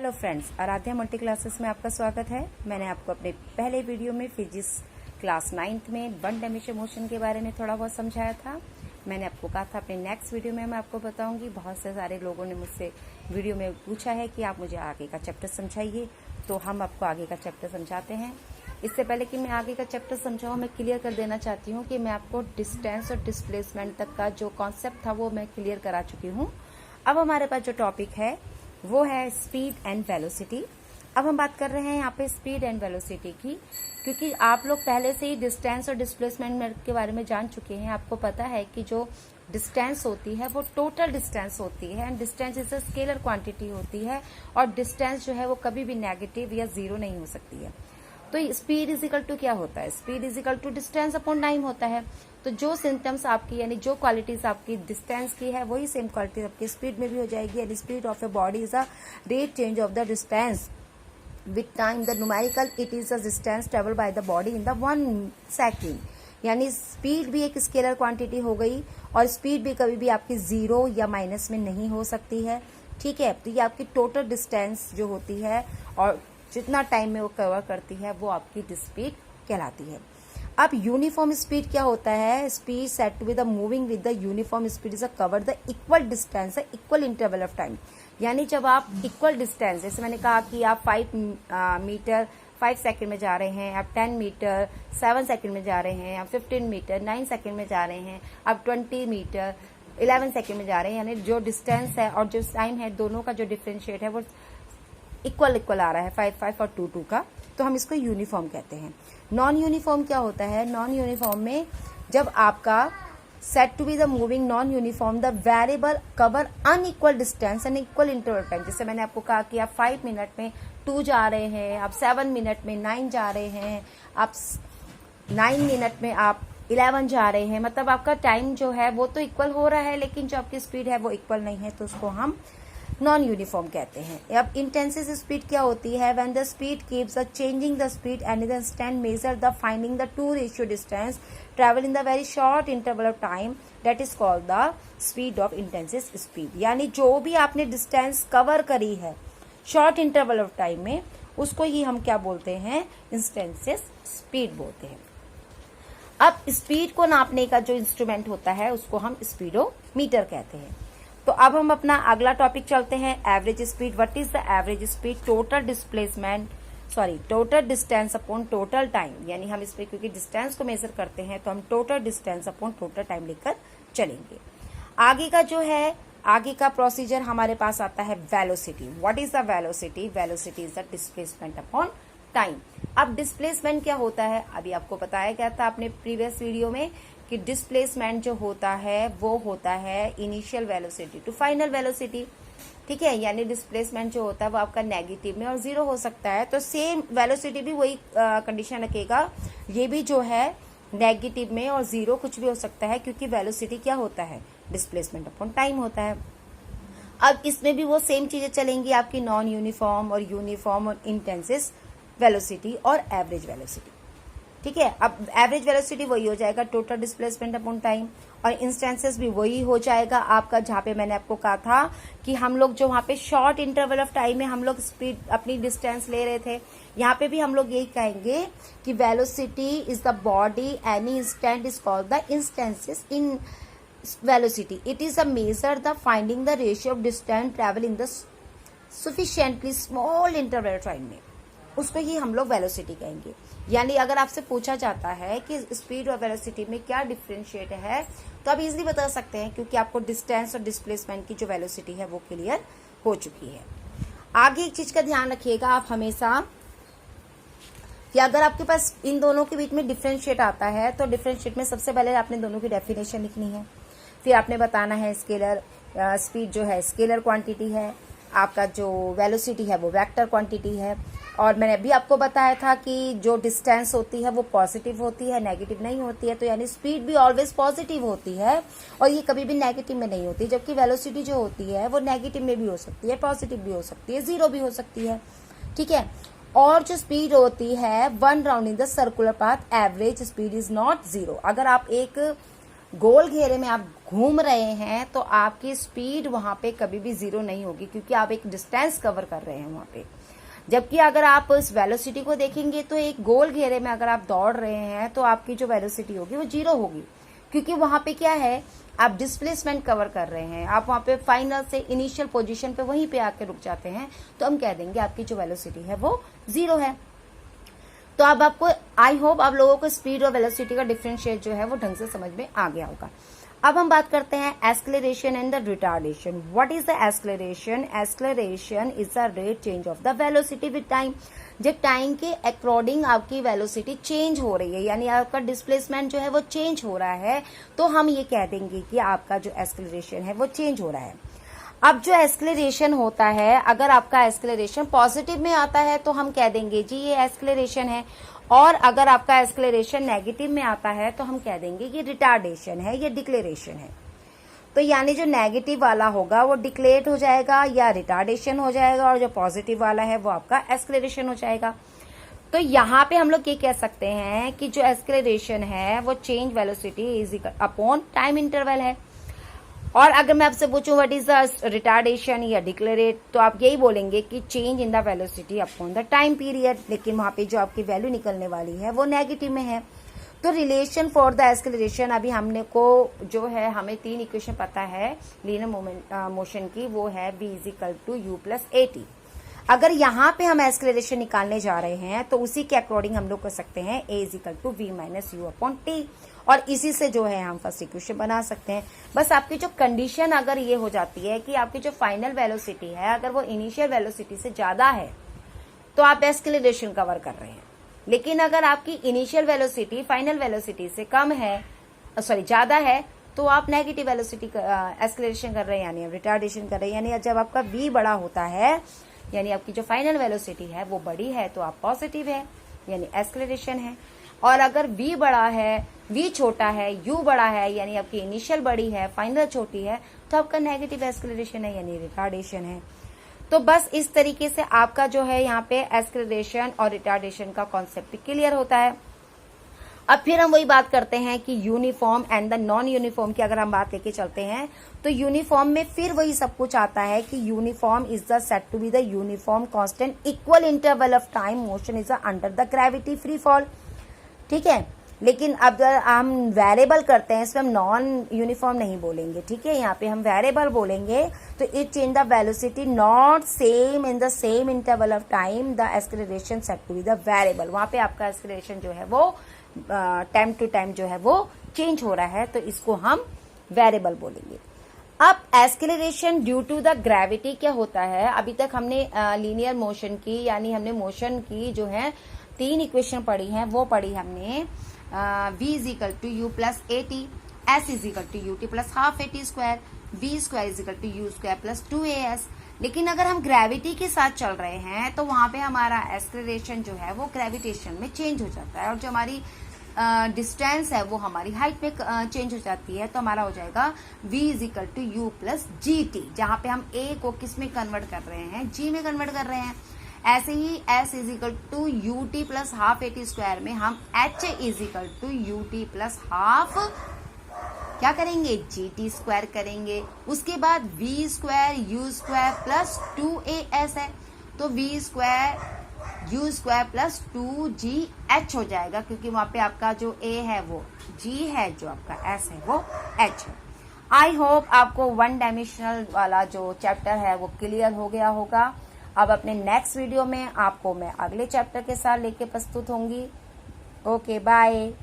Hello friends, Aaradhya multi classes में आपका स्वागत है। मैंने आपको अपने पहले वीडियो में फिजिक्स क्लास 9th में वन डायमेंशन मोशन के बारे में थोड़ा बहुत समझाया था। मैंने आपको कहा था अपने नेक्स्ट वीडियो में मैं आपको बताऊंगी। बहुत से सारे लोगों ने मुझसे वीडियो में पूछा है कि आप मुझे आगे का चैप्टर समझाइए, तो हम आपको आगे का चैप्टर समझाते हैं। इससे पहले कि मैं आगे का चैप्टर समझाऊं, मैं क्लियर कर देना चाहती हूँ कि मैं आपको डिस्टेंस और डिस्प्लेसमेंट तक का जो कॉन्सेप्ट था वो मैं क्लियर करा चुकी हूँ। अब हमारे पास जो टॉपिक है वो है स्पीड एंड वेलोसिटी। अब हम बात कर रहे हैं यहाँ पे स्पीड एंड वेलोसिटी की, क्योंकि आप लोग पहले से ही डिस्टेंस और डिस्प्लेसमेंट के बारे में जान चुके हैं। आपको पता है कि जो डिस्टेंस होती है वो टोटल डिस्टेंस होती है and distance is a scalar quantity होती है, और डिस्टेंस जो है वो कभी भी नेगेटिव या जीरो नहीं हो सकती है। तो स्पीड इज इक्वल टू क्या होता है? Speed is equal to distance upon time होता है। तो जो सिम्टम्स आपकी यानी जो क्वालिटीज आपकी डिस्टेंस की है वही सेम क्वालिटीज आपकी स्पीड में भी हो जाएगी। And speed of a body is a rate change of the distance with time. The numerical it is the distance travel by the body in the 1 second. यानी speed भी एक scalar quantity हो गई, और स्पीड भी कभी भी आपकी जीरो या माइनस में नहीं हो सकती है। ठीक है, तो ये आपकी टोटल डिस्टेंस जो होती है और जितना टाइम में वो कवर करती है वो आपकी स्पीड कहलाती है। अब यूनिफॉर्म स्पीड क्या होता है? Speed set to be the moving with the uniform speed is a cover the equal distance equal interval of time. यानी जब आप इक्वल डिस्टेंस, जैसे मैंने कहा कि आप 5 मीटर 5 सेकंड में जा रहे हैं, आप 10 मीटर 7 सेकंड में जा रहे हैं, आप 15 मीटर 9 सेकंड में जा रहे हैं, आप 20 मीटर 11 सेकंड में जा रहे हैं। यानी जो डिस्टेंस है और जो टाइम है दोनों का जो डिफरेंशिएट है वो इक्वल आ रहा है, 5 और 2 का, तो हम इसको यूनिफॉर्म कहते हैं। नॉन यूनिफॉर्म क्या होता है? नॉन यूनिफॉर्म में जब आपका set to be the moving non uniform the variable cover unequal distance and equal interval time. जैसे मैंने आपको कहा कि आप 5 मिनट में 2 जा रहे हैं, आप 7 मिनट में 9 जा रहे हैं, आप 9 मिनट में आप 11 जा रहे हैं। मतलब आपका टाइम जो है वो तो इक्वल हो रहा है, लेकिन जो आपकी स्पीड है वो इक्वल नहीं है, तो उसको हम नॉन यूनिफॉर्म कहते हैं। अब इंटेंसिव स्पीड क्या होती है? When the speed keeps the changing the speed and the instant measure the finding the two ratio distance travel in the very short interval of time, that is called the speed of intensive speed. यानी जो भी आपने distance cover करी है short interval of time में, उसको ही हम क्या बोलते हैं? इंस्टेंसिव स्पीड बोलते हैं। अब स्पीड को नापने का जो इंस्ट्रूमेंट होता है उसको हम स्पीडोमीटर कहते हैं। तो अब हम अपना अगला टॉपिक चलते हैं, average speed. What is the average speed? Total distance upon total time. यानी हम इस पे क्योंकि डिस्टेंस को मेजर करते हैं तो हम total distance upon total time लेकर चलेंगे। आगे का जो है, आगे का प्रोसीजर हमारे पास आता है velocity. What is the velocity? Velocity is the displacement upon time. अब डिस्प्लेसमेंट क्या होता है? अभी आपको बताया गया था अपने प्रीवियस वीडियो में कि डिस्प्लेसमेंट जो होता है वो होता है initial velocity to final velocity. ठीक है, यानी डिस्प्लेसमेंट जो होता है वो आपका नेगेटिव में और जीरो हो सकता है। तो सेम वेलोसिटी भी वही कंडीशन रखेगा, ये भी जो है नेगेटिव में और जीरो कुछ भी हो सकता है, क्योंकि वेलोसिटी क्या होता है? डिस्प्लेसमेंट अपॉन टाइम होता है। अब इसमें भी वो सेम चीजें चलेंगी आपकी, नॉन यूनिफॉर्म और यूनिफॉर्म और इंटेंसिव वेलोसिटी और एवरेज वेलोसिटी। ठीक है, अब एवरेज वेलोसिटी वही हो जाएगा टोटल डिस्प्लेसमेंट अपॉन टाइम, और इंस्टेंसेस भी वही हो जाएगा आपका, जहां पे मैंने आपको कहा था कि हम लोग जो वहां पे शॉर्ट इंटरवल ऑफ टाइम में हम लोग स्पीड अपनी डिस्टेंस ले रहे थे, यहाँ पे भी हम लोग यही कहेंगे कि velocity is the body any instant is called the instances in velocity. It is a measure the finding the ratio of distance travel in the sufficiently small interval of time में, उसको ही हम लोग वेलोसिटी कहेंगे। यानी अगर आपसे पूछा जाता है कि स्पीड और वेलोसिटी में क्या डिफरेंशिएट है, तो आप इजीली बता सकते हैं, क्योंकि आपको डिस्टेंस और डिस्प्लेसमेंट की जो वेलोसिटी है वो क्लियर हो चुकी है। आगे एक चीज का ध्यान रखिएगा आप हमेशा कि अगर आपके पास इन दोनों के बीच में डिफरेंशिएट आता है तो डिफरेंशिएट में सबसे पहले आपने दोनों की डेफिनेशन लिखनी है। फिर आपने बताना है स्केलर स्पीड जो है स्केलर क्वांटिटी है, आपका जो वेलोसिटी है वो वेक्टर क्वांटिटी है। और मैंने अभी आपको बताया था कि जो डिस्टेंस होती है वो पॉजिटिव होती है, नेगेटिव नहीं होती है। तो यानी स्पीड भी ऑलवेज पॉजिटिव होती है और ये कभी भी नेगेटिव में नहीं होती, जबकि वेलोसिटी जो होती है वो नेगेटिव में भी हो सकती है, पॉजिटिव भी हो सकती है, जीरो भी हो सकती है। ठीक है, और जो स्पीड होती है one round in the circular path, average speed is not zero. अगर आप एक गोल घेरे में आप घूम रहे हैं तो आपकी स्पीड वहां पे कभी भी जीरो नहीं होगी, क्योंकि आप एक डिस्टेंस कवर कर रहे हैं वहां पे। जबकि अगर आप इस वेलोसिटी को देखेंगे तो एक गोल घेरे में अगर आप दौड़ रहे हैं तो आपकी जो वेलोसिटी होगी वो जीरो होगी, क्योंकि वहां पे क्या है, आप डिस्प्लेसमेंट कवर कर रहे हैं, आप वहां पे फाइनल से इनिशियल पोजीशन पे वहीं पे आके रुक जाते हैं, तो हम कह देंगे आपकी जो वेलोसिटी है वो जीरो है। तो अब आपको, आई होप आप लोगों को स्पीड और वेलोसिटी का डिफरेंशिएट जो है वो ढंग से समझ में आ गया होगा। अब हम बात करते हैं acceleration and the retardation. What is the acceleration? Acceleration is the rate change of the velocity with time. जब टाइम के अकॉर्डिंग आपकी वेलोसिटी चेंज हो रही है, यानी आपका डिस्प्लेसमेंट जो है वो चेंज हो रहा है, तो हम ये कह देंगे कि आपका जो एक्सेलरेशन है वो चेंज हो रहा है। अब जो एक्सेलरेशन होता है, अगर आपका एक्सेलरेशन पॉजिटिव में आता है तो हम कह देंगे जी ये एक्सेलरेशन है, और अगर आपका एक्सेलरेशन नेगेटिव में आता है तो हम कह देंगे ये रिटार्डेशन है, ये डिक्लेरेशन है। तो यानी जो नेगेटिव वाला होगा वो डिक्लेरेट हो जाएगा या रिटार्डेशन हो जाएगा, और जो पॉजिटिव वाला है वो आपका एक्सेलरेशन हो जाएगा। तो यहाँ पे हम लोग ये कह सकते हैं कि जो एक्सेलरेशन है वो change velocity is upon time interval है। और अगर मैं आपसे पूछूं व्हाट इज द रिटार्डेशन या डिक्लेरेट, तो आप यही बोलेंगे कि change in the velocity upon the time period, लेकिन वहां पे जो आपकी वैल्यू निकलने वाली है वो नेगेटिव में है। तो रिलेशन फॉर द एक्सेलरेशन, अभी हमने को जो है, हमें 3 इक्वेशन पता है लीनियर मोशन की, वो है v is equal to U plus at। अगर यहाँ पे हम एक्सेलरेशन निकालने जा रहे हैं तो उसी के अकॉर्डिंग हम लोग कर सकते हैं a is equal to v minus U upon T, और इसी से जो है हम फर्स्ट इक्वेशन बना सकते हैं। बस आपकी जो कंडीशन अगर ये हो जाती है कि आपकी जो फाइनल वेलोसिटी है अगर वो इनिशियल वेलोसिटी से ज्यादा है तो आप एक्सेलरेशन कवर कर रहे हैं, लेकिन अगर आपकी इनिशियल वेलोसिटी फाइनल वेलोसिटी से कम है, सॉरी ज्यादा है, तो आप नेगेटिव वेलोसिटी एक्सेलरेशन कर रहे हैं, यानी रिटार्डेशन कर रहे हैं। यानी जब आपका v बड़ा होता है, यानी आपकी जो फाइनल वेलोसिटी है वो बड़ी है, तो आप पॉजिटिव है, यानी एक्सेलरेशन है। और अगर v बड़ा है, v छोटा है, u बड़ा है, यानी आपकी इनिशियल बड़ी है, फाइनल छोटी है, तो आपका नेगेटिव एक्सेलरेशन है, यानी रिटार्डेशन है। तो बस इस तरीके से आपका जो है यहाँ पे एक्सेलरेशन और रिटार्डेशन का कॉन्सेप्ट क्लियर होता है। अब फिर हम वही बात करते हैं कि uniform and the non uniform की अगर हम बात लेके चलते हैं, तो यूनिफॉर्म में फिर वही सब कुछ आता है कि uniform is the set to be the uniform constant equal interval of time motion is under the gravity free fall. ठीक है, लेकिन अब हम वेरिएबल करते हैं, इसमें हम नॉन यूनिफॉर्म नहीं बोलेंगे। ठीक है, यहाँ पे हम वेरिएबल बोलेंगे। तो it change the velocity not same in the same interval of time, the acceleration set to be the variable. वहां पे आपका एक्सेलरेशन जो है वो टाइम टू टाइम जो है वो चेंज हो रहा है, तो इसको हम वेरिएबल बोलेंगे। अब acceleration due to the gravity क्या होता है? अभी तक हमने लीनियर मोशन की, यानी हमने मोशन की जो है 3 इक्वेशन पढ़ी हैं, वो पढ़ी हमने v is equal to U plus A T, S is equal to U T plus half A T square, v square is equal to U square plus 2as। लेकिन अगर हम ग्रेविटी के साथ चल रहे हैं तो वहां पे हमारा एक्सेलरेशन जो है वो ग्रेविटेशन में चेंज हो जाता है, और जो हमारी डिस्टेंस है वो हमारी हाइट में चेंज हो जाती है। तो हमारा हो जाएगा v is equal to U plus G T, जहां पे हम a को किस में कन्वर्ट कर रहे हैं, g में कन्वर्ट कर रहे हैं। ऐसे ही s is equal to U T plus half A T square में हम h is equal to U T plus half क्या करेंगे, जी टी स्क्वायर करेंगे। उसके बाद v square U square plus 2as है, तो v square U square plus 2gh हो जाएगा, क्योंकि वहां पे आपका जो a है वो g है, जो आपका s है वो h है। आई होप आपको 1 डायमेंशनल वाला जो चैप्टर है वो क्लियर हो गया होगा। अब अपने नेक्स्ट वीडियो में आपको मैं अगले चैप्टर के साथ लेके प्रस्तुत होंगी। Okay, bye.